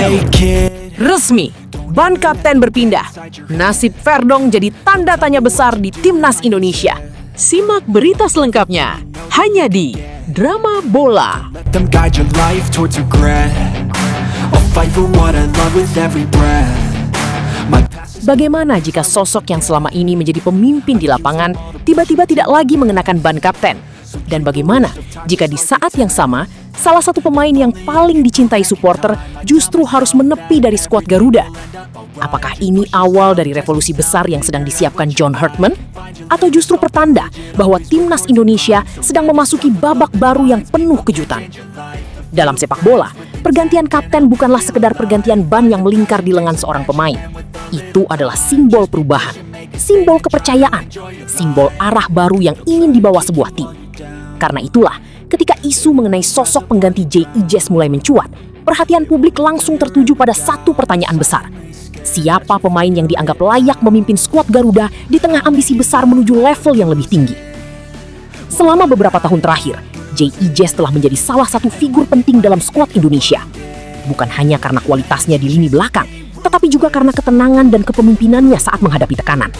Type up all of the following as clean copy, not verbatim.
Hey kid. Resmi, ban kapten berpindah. Nasib Verdonk jadi tanda tanya besar di Timnas Indonesia. Simak berita selengkapnya hanya di Drama Bola. Let them guide your life towards regret. I'll fight for what I love with every breath. My past Bagaimana jika sosok yang selama ini menjadi pemimpin di lapangan tiba-tiba tidak lagi mengenakan ban kapten? Dan bagaimana jika di saat yang sama, salah satu pemain yang paling dicintai supporter justru harus menepi dari skuad Garuda? Apakah ini awal dari revolusi besar yang sedang disiapkan John Herdman? Atau justru pertanda bahwa Timnas Indonesia sedang memasuki babak baru yang penuh kejutan? Dalam sepak bola, pergantian kapten bukanlah sekedar pergantian ban yang melingkar di lengan seorang pemain. Itu adalah simbol perubahan, simbol kepercayaan, simbol arah baru yang ingin dibawa sebuah tim. Karena itulah, ketika isu mengenai sosok pengganti J.I. Jazz mulai mencuat, perhatian publik langsung tertuju pada satu pertanyaan besar. Siapa pemain yang dianggap layak memimpin skuad Garuda di tengah ambisi besar menuju level yang lebih tinggi? Selama beberapa tahun terakhir, J.I. Jazz telah menjadi salah satu figur penting dalam skuad Indonesia. Bukan hanya karena kualitasnya di lini belakang, tetapi juga karena ketenangan dan kepemimpinannya saat menghadapi tekanan.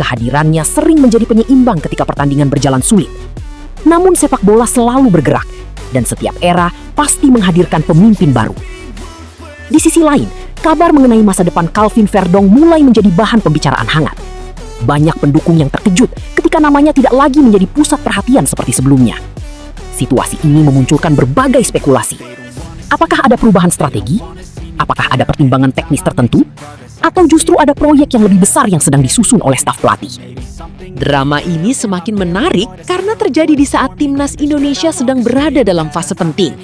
Kehadirannya sering menjadi penyeimbang ketika pertandingan berjalan sulit. Namun sepak bola selalu bergerak, dan setiap era pasti menghadirkan pemimpin baru. Di sisi lain, kabar mengenai masa depan Calvin Verdonk mulai menjadi bahan pembicaraan hangat. Banyak pendukung yang terkejut ketika namanya tidak lagi menjadi pusat perhatian seperti sebelumnya. Situasi ini memunculkan berbagai spekulasi. Apakah ada perubahan strategi? Apakah ada pertimbangan teknis tertentu? Atau justru ada proyek yang lebih besar yang sedang disusun oleh staf pelatih? Drama ini semakin menarik karena terjadi di saat Timnas Indonesia sedang berada dalam fase penting.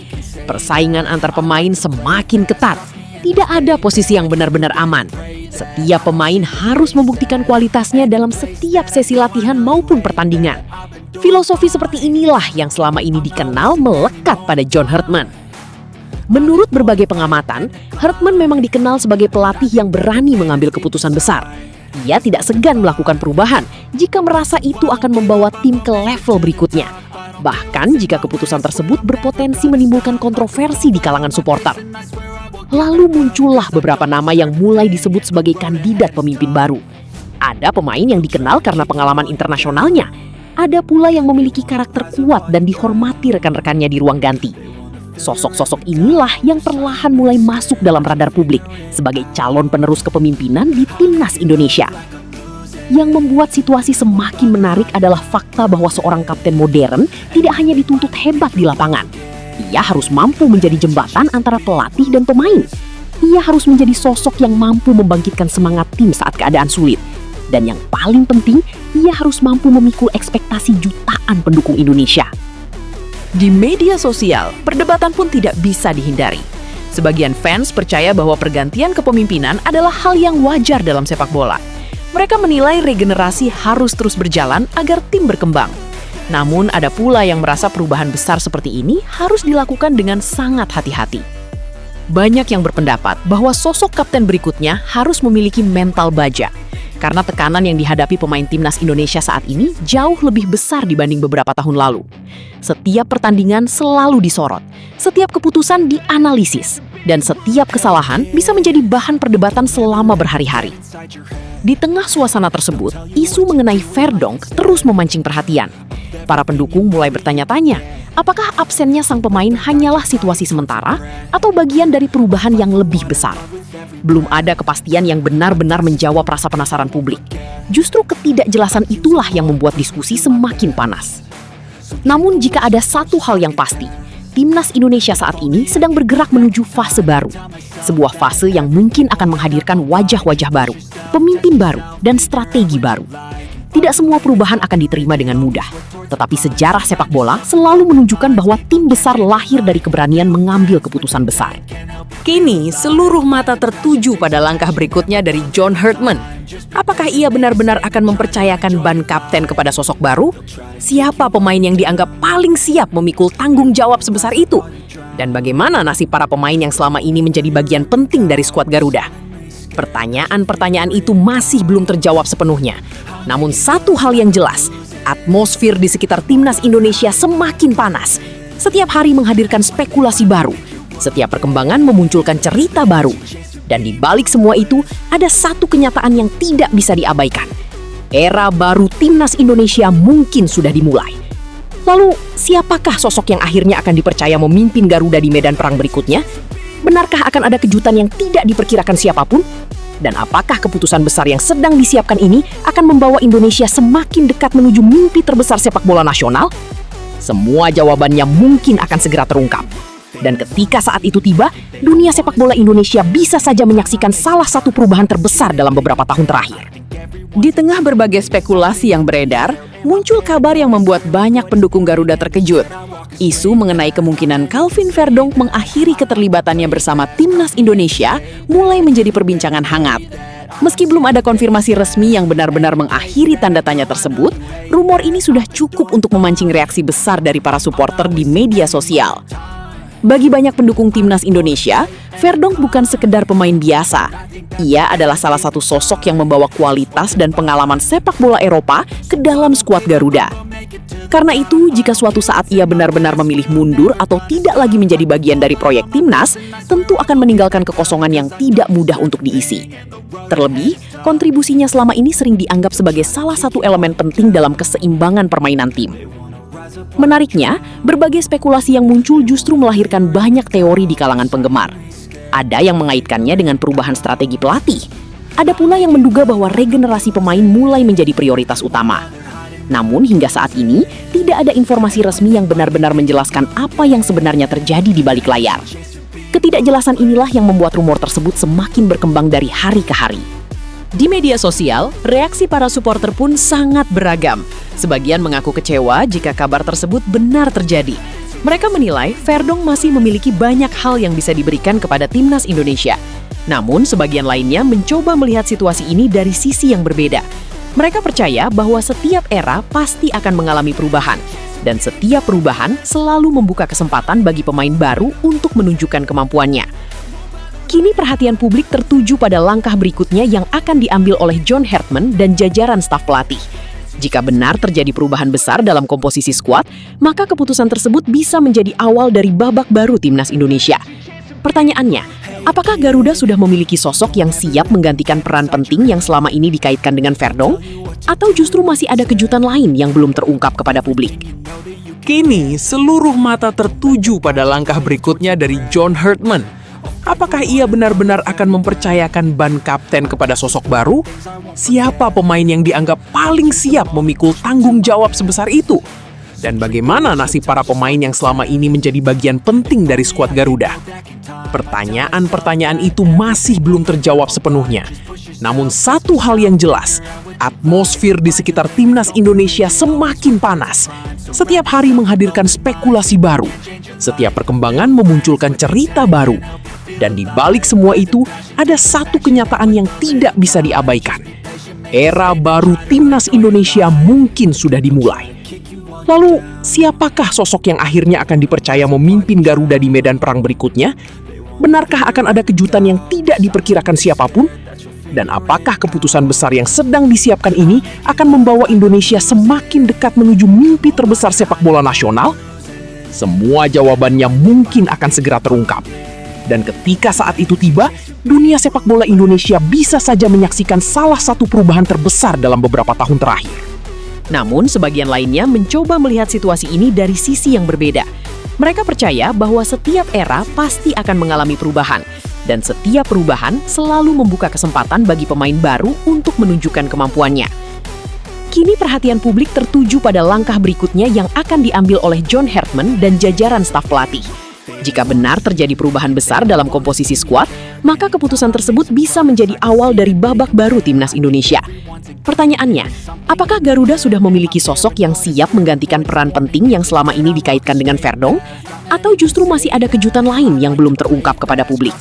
Persaingan antar pemain semakin ketat. Tidak ada posisi yang benar-benar aman. Setiap pemain harus membuktikan kualitasnya dalam setiap sesi latihan maupun pertandingan. Filosofi seperti inilah yang selama ini dikenal melekat pada John Herdman. Menurut berbagai pengamatan, Herdman memang dikenal sebagai pelatih yang berani mengambil keputusan besar. Ia tidak segan melakukan perubahan jika merasa itu akan membawa tim ke level berikutnya. Bahkan jika keputusan tersebut berpotensi menimbulkan kontroversi di kalangan supporter. Lalu muncullah beberapa nama yang mulai disebut sebagai kandidat pemimpin baru. Ada pemain yang dikenal karena pengalaman internasionalnya. Ada pula yang memiliki karakter kuat dan dihormati rekan-rekannya di ruang ganti. Sosok-sosok inilah yang perlahan mulai masuk dalam radar publik sebagai calon penerus kepemimpinan di Timnas Indonesia. Yang membuat situasi semakin menarik adalah fakta bahwa seorang kapten modern tidak hanya dituntut hebat di lapangan. Ia harus mampu menjadi jembatan antara pelatih dan pemain. Ia harus menjadi sosok yang mampu membangkitkan semangat tim saat keadaan sulit. Dan yang paling penting, ia harus mampu memikul ekspektasi jutaan pendukung Indonesia. Di media sosial, perdebatan pun tidak bisa dihindari. Sebagian fans percaya bahwa pergantian kepemimpinan adalah hal yang wajar dalam sepak bola. Mereka menilai regenerasi harus terus berjalan agar tim berkembang. Namun ada pula yang merasa perubahan besar seperti ini harus dilakukan dengan sangat hati-hati. Banyak yang berpendapat bahwa sosok kapten berikutnya harus memiliki mental baja. Karena tekanan yang dihadapi pemain Timnas Indonesia saat ini jauh lebih besar dibanding beberapa tahun lalu. Setiap pertandingan selalu disorot, setiap keputusan dianalisis, dan setiap kesalahan bisa menjadi bahan perdebatan selama berhari-hari. Di tengah suasana tersebut, isu mengenai Verdonk terus memancing perhatian. Para pendukung mulai bertanya-tanya, apakah absennya sang pemain hanyalah situasi sementara atau bagian dari perubahan yang lebih besar? Belum ada kepastian yang benar-benar menjawab rasa penasaran publik. Justru ketidakjelasan itulah yang membuat diskusi semakin panas. Namun jika ada satu hal yang pasti, Timnas Indonesia saat ini sedang bergerak menuju fase baru. Sebuah fase yang mungkin akan menghadirkan wajah-wajah baru, pemimpin baru, dan strategi baru. Tidak semua perubahan akan diterima dengan mudah. Tetapi sejarah sepak bola selalu menunjukkan bahwa tim besar lahir dari keberanian mengambil keputusan besar. Kini, seluruh mata tertuju pada langkah berikutnya dari John Herdman. Apakah ia benar-benar akan mempercayakan ban kapten kepada sosok baru? Siapa pemain yang dianggap paling siap memikul tanggung jawab sebesar itu? Dan bagaimana nasib para pemain yang selama ini menjadi bagian penting dari skuad Garuda? Pertanyaan-pertanyaan itu masih belum terjawab sepenuhnya. Namun satu hal yang jelas, atmosfer di sekitar Timnas Indonesia semakin panas. Setiap hari menghadirkan spekulasi baru, Setiap perkembangan memunculkan cerita baru. Dan di balik semua itu, ada satu kenyataan yang tidak bisa diabaikan. Era baru Timnas Indonesia mungkin sudah dimulai. Lalu, siapakah sosok yang akhirnya akan dipercaya memimpin Garuda di medan perang berikutnya? Benarkah akan ada kejutan yang tidak diperkirakan siapapun? Dan apakah keputusan besar yang sedang disiapkan ini akan membawa Indonesia semakin dekat menuju mimpi terbesar sepak bola nasional? Semua jawabannya mungkin akan segera terungkap. Dan ketika saat itu tiba, dunia sepak bola Indonesia bisa saja menyaksikan salah satu perubahan terbesar dalam beberapa tahun terakhir. Di tengah berbagai spekulasi yang beredar, muncul kabar yang membuat banyak pendukung Garuda terkejut. Isu mengenai kemungkinan Calvin Verdonk mengakhiri keterlibatannya bersama Timnas Indonesia mulai menjadi perbincangan hangat. Meski belum ada konfirmasi resmi yang benar-benar mengakhiri tanda tanya tersebut, rumor ini sudah cukup untuk memancing reaksi besar dari para supporter di media sosial. Bagi banyak pendukung Timnas Indonesia, Verdonk bukan sekedar pemain biasa. Ia adalah salah satu sosok yang membawa kualitas dan pengalaman sepak bola Eropa ke dalam skuad Garuda. Karena itu, jika suatu saat ia benar-benar memilih mundur atau tidak lagi menjadi bagian dari proyek Timnas, tentu akan meninggalkan kekosongan yang tidak mudah untuk diisi. Terlebih, kontribusinya selama ini sering dianggap sebagai salah satu elemen penting dalam keseimbangan permainan tim. Menariknya, berbagai spekulasi yang muncul justru melahirkan banyak teori di kalangan penggemar. Ada yang mengaitkannya dengan perubahan strategi pelatih. Ada pula yang menduga bahwa regenerasi pemain mulai menjadi prioritas utama. Namun hingga saat ini, tidak ada informasi resmi yang benar-benar menjelaskan apa yang sebenarnya terjadi di balik layar. Ketidakjelasan inilah yang membuat rumor tersebut semakin berkembang dari hari ke hari. Di media sosial, reaksi para supporter pun sangat beragam. Sebagian mengaku kecewa jika kabar tersebut benar terjadi. Mereka menilai Verdonk masih memiliki banyak hal yang bisa diberikan kepada Timnas Indonesia. Namun, sebagian lainnya mencoba melihat situasi ini dari sisi yang berbeda. Mereka percaya bahwa setiap era pasti akan mengalami perubahan. Dan setiap perubahan selalu membuka kesempatan bagi pemain baru untuk menunjukkan kemampuannya. Kini perhatian publik tertuju pada langkah berikutnya yang akan diambil oleh John Hartman dan jajaran staf pelatih. Jika benar terjadi perubahan besar dalam komposisi skuad, maka keputusan tersebut bisa menjadi awal dari babak baru Timnas Indonesia. Pertanyaannya, apakah Garuda sudah memiliki sosok yang siap menggantikan peran penting yang selama ini dikaitkan dengan Verdonk? Atau justru masih ada kejutan lain yang belum terungkap kepada publik? Kini, seluruh mata tertuju pada langkah berikutnya dari John Hartman. Apakah ia benar-benar akan mempercayakan ban kapten kepada sosok baru? Siapa pemain yang dianggap paling siap memikul tanggung jawab sebesar itu? Dan bagaimana nasib para pemain yang selama ini menjadi bagian penting dari skuad Garuda? Pertanyaan-pertanyaan itu masih belum terjawab sepenuhnya. Namun satu hal yang jelas, atmosfer di sekitar Timnas Indonesia semakin panas. Setiap hari menghadirkan spekulasi baru. Setiap perkembangan memunculkan cerita baru. Dan di balik semua itu, ada satu kenyataan yang tidak bisa diabaikan. Era baru Timnas Indonesia mungkin sudah dimulai. Lalu, siapakah sosok yang akhirnya akan dipercaya memimpin Garuda di medan perang berikutnya? Benarkah akan ada kejutan yang tidak diperkirakan siapapun? Dan apakah keputusan besar yang sedang disiapkan ini akan membawa Indonesia semakin dekat menuju mimpi terbesar sepak bola nasional? Semua jawabannya mungkin akan segera terungkap. Dan ketika saat itu tiba, dunia sepak bola Indonesia bisa saja menyaksikan salah satu perubahan terbesar dalam beberapa tahun terakhir. Namun, sebagian lainnya mencoba melihat situasi ini dari sisi yang berbeda. Mereka percaya bahwa setiap era pasti akan mengalami perubahan. Dan setiap perubahan selalu membuka kesempatan bagi pemain baru untuk menunjukkan kemampuannya. Kini perhatian publik tertuju pada langkah berikutnya yang akan diambil oleh John Hartman dan jajaran staf pelatih. Jika benar terjadi perubahan besar dalam komposisi skuad, maka keputusan tersebut bisa menjadi awal dari babak baru Timnas Indonesia. Pertanyaannya, apakah Garuda sudah memiliki sosok yang siap menggantikan peran penting yang selama ini dikaitkan dengan Verdonk? Atau justru masih ada kejutan lain yang belum terungkap kepada publik?